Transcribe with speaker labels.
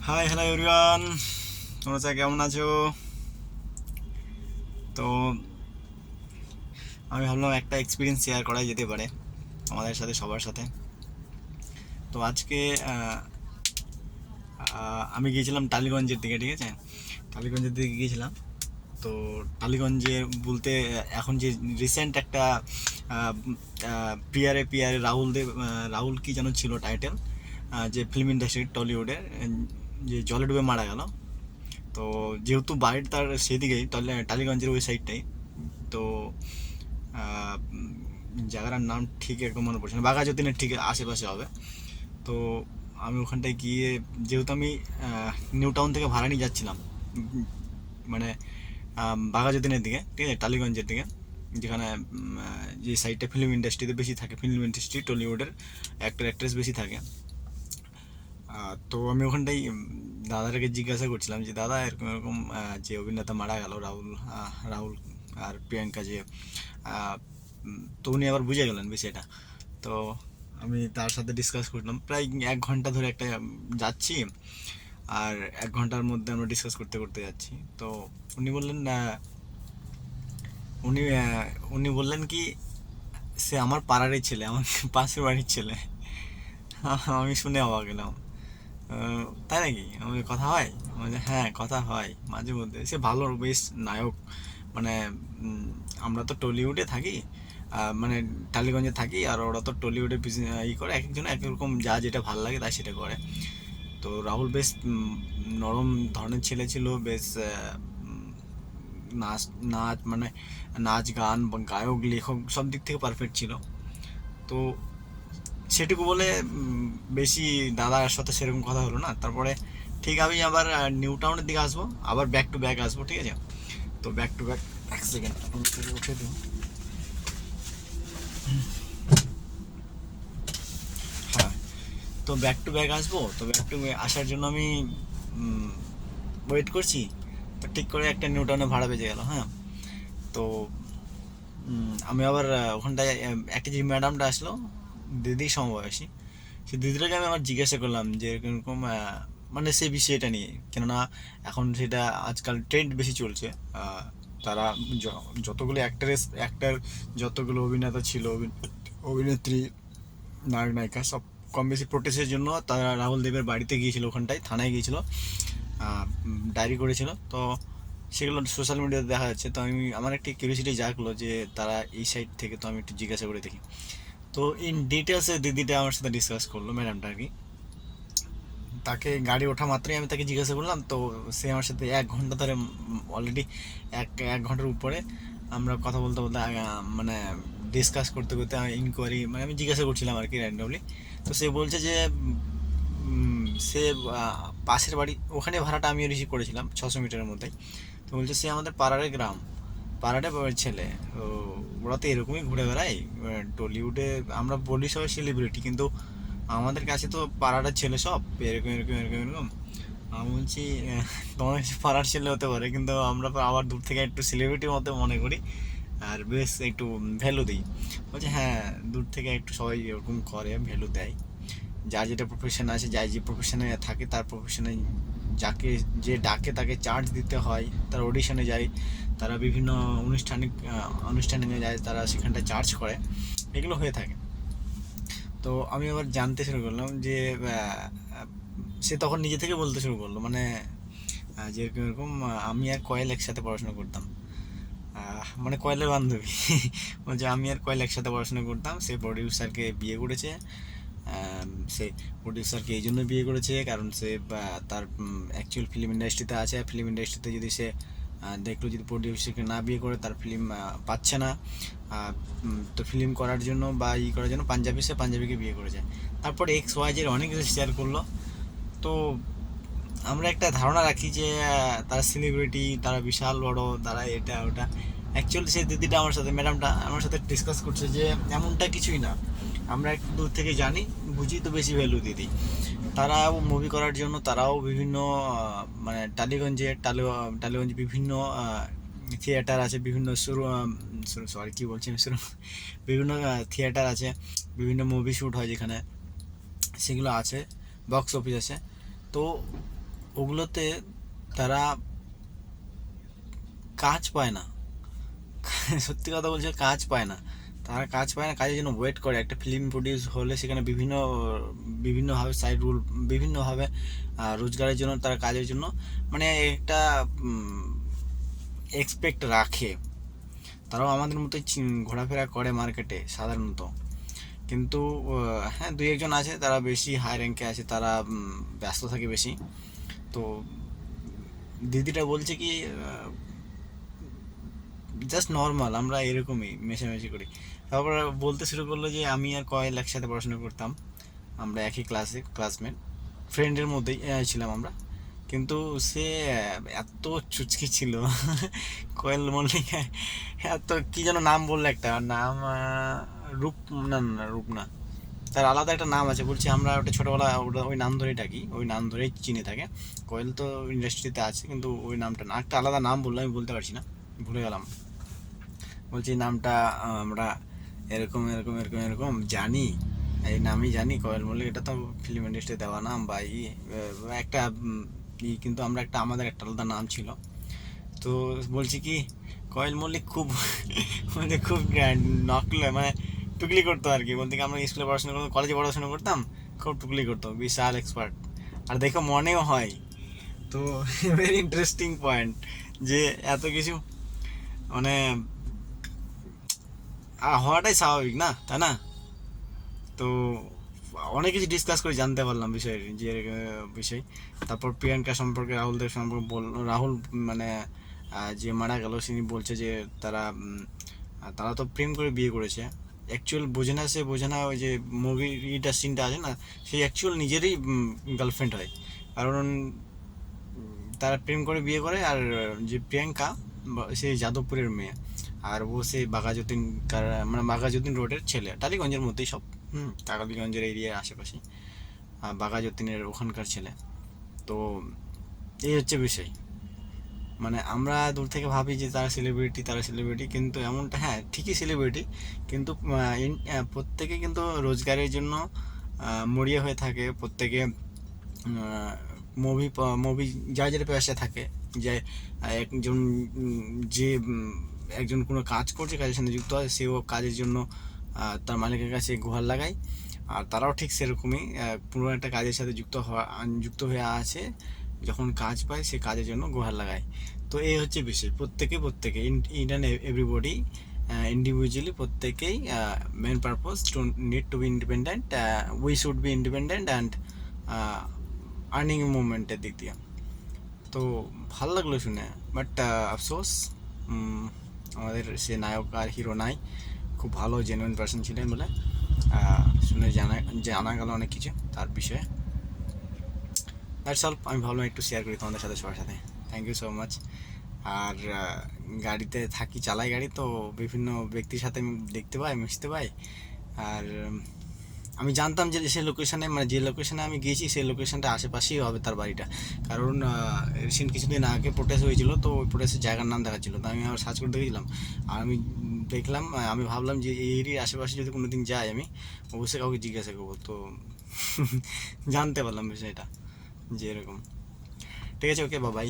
Speaker 1: Hi hello everyone, তোমরা সবাই কেমন আছো? তো আমি ভাবলাম একটা এক্সপিরিয়েন্স শেয়ার করা যেতে পারে আমাদের সাথে, সবার সাথে। তো আজকে আমি গিয়েছিলাম টালিগঞ্জের দিকে, ঠিক আছে? টালিগঞ্জের দিকে গিয়েছিলাম। তো টালিগঞ্জে বলতে এখন যে রিসেন্ট একটা পিয়ারে পিয়ারে রাহুল দেব, রাহুল কি যেন ছিল টাইটেল, যে ফিল্ম ইন্ডাস্ট্রি টলিউডের, যে জলে ডুবে মারা গেল। তো যেহেতু বাড়ির তার সেদিকেই, টালিগঞ্জের ওই সাইডটাই। তো জায়গাটার নাম ঠিক একদম মনে পড়ছে না, বাঘা যতীনের ঠিক আশেপাশে হবে। তো আমি ওখানটায় গিয়ে, যেহেতু আমি নিউ টাউন থেকে ভাড়া নিয়ে যাচ্ছিলাম, মানে বাঘা যতীনের দিকে, ঠিক আছে, টালিগঞ্জের দিকে, যেখানে যে সাইডটা ফিল্ম ইন্ডাস্ট্রিতে বেশি থাকে, ফিল্ম ইন্ডাস্ট্রি টলিউডের অ্যাক্টর অ্যাক্ট্রেস বেশি থাকে। তো আমি ওখানটাই দাদাটাকে জিজ্ঞাসা করছিলাম যে দাদা, এরকম এরকম যে অভিনেতা মারা গেল, রাহুল, রাহুল আর প্রিয়াঙ্কা, যে তো উনি আবার বুঝে গেলেন বিষয়টা। তো আমি তার সাথে ডিসকাস করলাম প্রায় 1 ঘন্টা ধরে, একটা যাচ্ছি, আর 1 ঘন্টার মধ্যে আমরা ডিসকাস করতে করতে যাচ্ছি। তো উনি বললেন উনি উনি বললেন কি, সে আমার পাড়ারই ছেলে, আমার পাশের বাড়ির ছেলে। আমি শুনে অবাক গেলাম। তাই নাকি? আমাদের কথা হয়? আমি বলছি, হ্যাঁ কথা হয় মাঝে মধ্যে। সে ভালো, বেশ নায়ক। মানে উম, আমরা তো টলিউডে থাকি, মানে টালিগঞ্জে থাকি, আর ওরা তো টলিউডে ই করে, এক একজন এক এক রকম, যা যেটা ভালো লাগে তাই সেটা করে। তো রাহুল বেশ নরম ধরনের ছেলে ছিল, বেশ উম, নাচ নাচ মানে নাচ গান বা গায়ক লেখক সব দিক থেকে পারফেক্ট ছিল। তো সেটুকু বলে বেশি দাদার সাথে সেরকম কথা হলো না। তারপরে ঠিক আমি আবার নিউ টাউনের দিকে আসবো, আবার ব্যাক টু ব্যাক আসবো, ঠিক আছে? তো ব্যাক টু ব্যাক, এক সেকেন্ড উঠে দিন। হ্যাঁ, তো ব্যাক টু ব্যাক আসবো। তো ব্যাক টু আসার জন্য আমি ওয়েট করছি। তো ঠিক করে একটা নিউ টাউনে ভাড়া বেজে গেল। হ্যাঁ, তো আমি আবার ওখানটায় একটা যে ম্যাডামটা আসলো, দিদি সমবয়সী, সেই দিদিটাকে আমি আবার জিজ্ঞাসা করলাম যে এরকম মানে সেই বিষয়টা নিয়ে, কেননা এখন সেটা আজকাল ট্রেন্ড বেশি চলছে। তারা যতগুলো অ্যাক্টার, যতগুলো অভিনেতা ছিল, অভিনেত্রী, নায়ক নায়িকা, সব কম বেশি প্রোটেস্টের জন্য তারা রাহুল দেবের বাড়িতে গিয়েছিল, ওখানটায় থানায় গিয়েছিল, ডায়েরি করেছিল। তো সেগুলো সোশ্যাল মিডিয়াতে দেখা যাচ্ছে। তো আমার একটি কিউরিয়াসিটি জাগলো যে তারা এই সাইড থেকে, তো আমি একটু জিজ্ঞাসা করে দেখি। তো ইন ডিটেলসে দিদিটা আমার সাথে ডিসকাস করলো, ম্যাডামটা আর কি। তাকে গাড়ি ওঠা মাত্রই আমি তাকে জিজ্ঞাসা করলাম। তো সে আমার সাথে 1 ঘন্টা ধরে, অলরেডি এক এক ঘন্টার উপরে আমরা কথা বলতে বলতে মানে ডিসকাস করতে করতে, ইনকোয়ারি মানে আমি জিজ্ঞাসা করছিলাম আর কি, র্যান্ডমলি। তো সে বলছে যে সে পাশের বাড়ি, ওখানে ভাড়াটা আমিও রিসিভ করেছিলাম 600 মিটারের মধ্যেই। তো বলছে সে আমাদের পাড়ার গ্রাম, পাড়াটা ছেলে। ও, ওরা তো এরকমই ঘুরে বেড়ায় টলিউডে। আমরা বলি সবাই সেলিব্রিটি, কিন্তু আমাদের কাছে তো পাড়াটার ছেলে সব এরকম এরকম এরকম এরকম। আমি বলছি তোমার কাছে পাড়ার ছেলে হতে পারে, কিন্তু আমরা তো আবার দূর থেকে একটু সেলিব্রিটির মতো মনে করি, আর বেশ একটু ভ্যালু দিই। বলছে হ্যাঁ, দূর থেকে একটু সবাই এরকম করে, ভ্যালু দেয়। যার যেটা প্রফেশন আছে, যার যে প্রফেশনে থাকে, তার প্রফেশনে যাকে যে ডাকে তাকে চার্জ দিতে হয়। তার অডিশনে যায়, তারা বিভিন্ন অনুষ্ঠানে নিয়ে যায়, তারা সেখানটায় চার্জ করে, এগুলো হয়ে থাকে। তো আমি আবার জানতে শুরু করলাম যে সে তখন নিজে থেকে বলতে শুরু করলো, মানে যে এরকম এরকম আমি আর কয়েল একসাথে পড়াশোনা করতাম। মানে কয়েলের বান্ধবী। বলছে আমি আর কয়েল একসাথে পড়াশোনা করতাম, সে প্রডিউসারকে বিয়ে করেছে। সে প্রডিউসারকে এই জন্য বিয়ে করেছে কারণ সে তার অ্যাকচুয়াল ফিল্ম ইন্ডাস্ট্রিতে আছে, ফিল্ম ইন্ডাস্ট্রিতে যদি সে দেখলো যদি প্রডিউসারকে না বিয়ে করে, তার ফিল্ম পাচ্ছে না। তো ফিল্ম করার জন্য বা করার জন্য পাঞ্জাবিকে বিয়ে করেছে। তারপর এক্স ওয়াই জেড অনেক কিছু শেয়ার করলো। তো আমরা একটা ধারণা রাখি যে তারা সেলিব্রিটি, তারা বিশাল বড়, তারা এটা ওটা। অ্যাকচুয়ালি সেই দিদিটা আমার সাথে, ম্যাডামটা আমার সাথে ডিসকাস করছে যে এমনটা কিছুই না। আমরা একটু দূর থেকে জানি, বুঝি, তো বেশি ভ্যালু দিয়ে দিই। তারাও মুভি করার জন্য, তারাও বিভিন্ন মানে টালিগঞ্জে বিভিন্ন থিয়েটার আছে, বিভিন্ন শুরু, সরি কী বলছি আমি, শুরু, বিভিন্ন থিয়েটার আছে, বিভিন্ন মুভি শ্যুট হয় যেখানে, সেগুলো আছে, বক্স অফিস আছে। তো ওগুলোতে তারা কাজ পায় না। সত্যি কথা বলছে, কাজ পায় না। তারা কাজ পায় না, কাজের জন্য ওয়েট করে। একটা ফিল্ম প্রডিউস হলে সেখানে বিভিন্নভাবে সাইড রুল, বিভিন্নভাবে রোজগারের জন্য, তারা কাজের জন্য মানে একটা এক্সপেক্ট রাখে। তারাও আমাদের মতোই ঘোরাফেরা করে মার্কেটে সাধারণত। কিন্তু হ্যাঁ, দুই একজন আছে তারা বেশি হাই র্যাঙ্কে আছে, তারা ব্যস্ত থাকে বেশি। তো দিদিটা বলছে কি, জাস্ট নর্মাল, আমরা এরকমই মেশামেশি করি। তারপর বলতে শুরু করলো যে আমি আর কয়েল একসাথে পড়াশোনা করতাম, আমরা একই ক্লাসমেট, ফ্রেন্ডের মধ্যেই ছিলাম আমরা। কিন্তু সে এত চুচকি ছিল। কোয়েল মল্লিক, এত কি যেন নাম বললো, একটা নাম, রূপ, না না না, রূপ না, তার আলাদা একটা নাম আছে। বলছি আমরা ওটা ছোটোবেলা ওটা ওই নাম ধরেই ডাকি, ওই নাম ধরেই চিনি থাকে। কোয়েল তো ইন্ডাস্ট্রিতে আছে, কিন্তু ওই নামটা না, একটা আলাদা নাম বললো, আমি বলতে পারছি না, ভুলে গেলাম। বলছি নামটা আমরা এরকম এরকম এরকম এরকম জানি, এই নামই জানি কোয়েল মল্লিক, এটা তো ফিল্ম ইন্ডাস্ট্রি দেওয়া নাম বা একটা কিন্তু আমরা একটা, আমাদের একটা আলাদা নাম ছিল। তো বলছি কি, কোয়েল মল্লিক খুব মানে খুব নকলে, মানে টুকলি করতো আর কি। বলতে কি আমরা স্কুলে পড়াশোনা করতাম, কলেজে পড়াশোনা করতাম, খুব টুকলি করতো, বিশাল এক্সপার্ট। আর দেখো মনেও হয়। তো ভেরি ইন্টারেস্টিং পয়েন্ট যে এত কিছু মানে হওয়াটাই স্বাভাবিক না, তাই না? তো অনেক কিছু ডিসকাস করে জানতে পারলাম বিষয়ের যে বিষয়। তারপর প্রিয়াঙ্কা সম্পর্কে, রাহুলদের সম্পর্কে রাহুল মানে যে মারা গেল, তিনি বলছে যে তারা তারা তো প্রেম করে বিয়ে করেছে। অ্যাকচুয়াল বোঝে না, সে বোঝে না ওই যে মুভিটা সিনটা আছে না, সেই অ্যাকচুয়াল নিজেরই গার্লফ্রেন্ড হয়। কারণ তারা প্রেম করে বিয়ে করে, আর যে প্রিয়াঙ্কা সেই যাদবপুরের মেয়ে, আর ও সেই বাঘাযতীন, মানে বাঘাযতীন রোডের ছেলে, টালিগঞ্জের মধ্যেই সব, টালিগঞ্জের এরিয়ার আশেপাশে, বাঘাযতীনের ওখানকার ছেলে। তো এই হচ্ছে বিষয়। মানে আমরা দূর থেকে ভাবি যে তারা সেলিব্রিটি, কিন্তু এমনটা, হ্যাঁ ঠিকই সেলিব্রিটি, কিন্তু প্রত্যেকে কিন্তু রোজগারের জন্য মরিয়া হয়ে থাকে। প্রত্যেকে মুভি মুভি যার যার পেশা থাকে, যে একজন যে একজন কোনো কাজ করছে, কাজের সাথে যুক্ত হয়, সেও কাজের জন্য তার মালিকের কাছে গুহার লাগায়। আর তারাও ঠিক সেরকমই পুরো একটা কাজের সাথে যুক্ত হয়ে আছে, যখন কাজ পায় সে কাজের জন্য গুহার লাগায়। তো এই হচ্ছে বিষয়, প্রত্যেকে ইন্ডিয়ান এভরিবডি ইন্ডিভিজুয়ালি, প্রত্যেকেই main purpose to need to be independent, we should be independent and earning মুভমেন্টের দিক দিয়ে। তো ভালো লাগলো শুনে, বাট আফসোস, আমাদের সে নায়ক আর হিরো নাই। খুব ভালো জেনুইন পার্সন ছিলেন বলে শুনে জানা গেল অনেক কিছু তার বিষয়ে। দ্যাটস অল, আমি ভাবলাম একটু শেয়ার করি তোমাদের সাথে, সবার সাথে। Thank you so much. আর গাড়িতে থাকি, চালাই গাড়ি, তো বিভিন্ন ব্যক্তির সাথে আমি দেখতে পাই, মিশতে পাই। আর আমি জানতাম যে সেই লোকেশানে, মানে যে লোকেশানে আমি গিয়েছি সেই লোকেশানটা আশেপাশেই হবে তার বাড়িটা। কারণ রিসেন্ট কিছুদিন আগে প্রোটেস্ট হয়েছিল, তো ওই প্রোটেস্টের জায়গার নাম দেখাচ্ছিলো, তো আমি আবার সার্চ করে দেখেছিলাম। আর আমি দেখলাম, আমি ভাবলাম যে এই এরিয়ার আশেপাশে যদি কোনো দিন যাই, আমি অবশ্যই কাউকে জিজ্ঞাসা করবো। তো জানতে পারলাম বিষয়টা যে এরকম। ঠিক আছে, ওকে, বাবাই।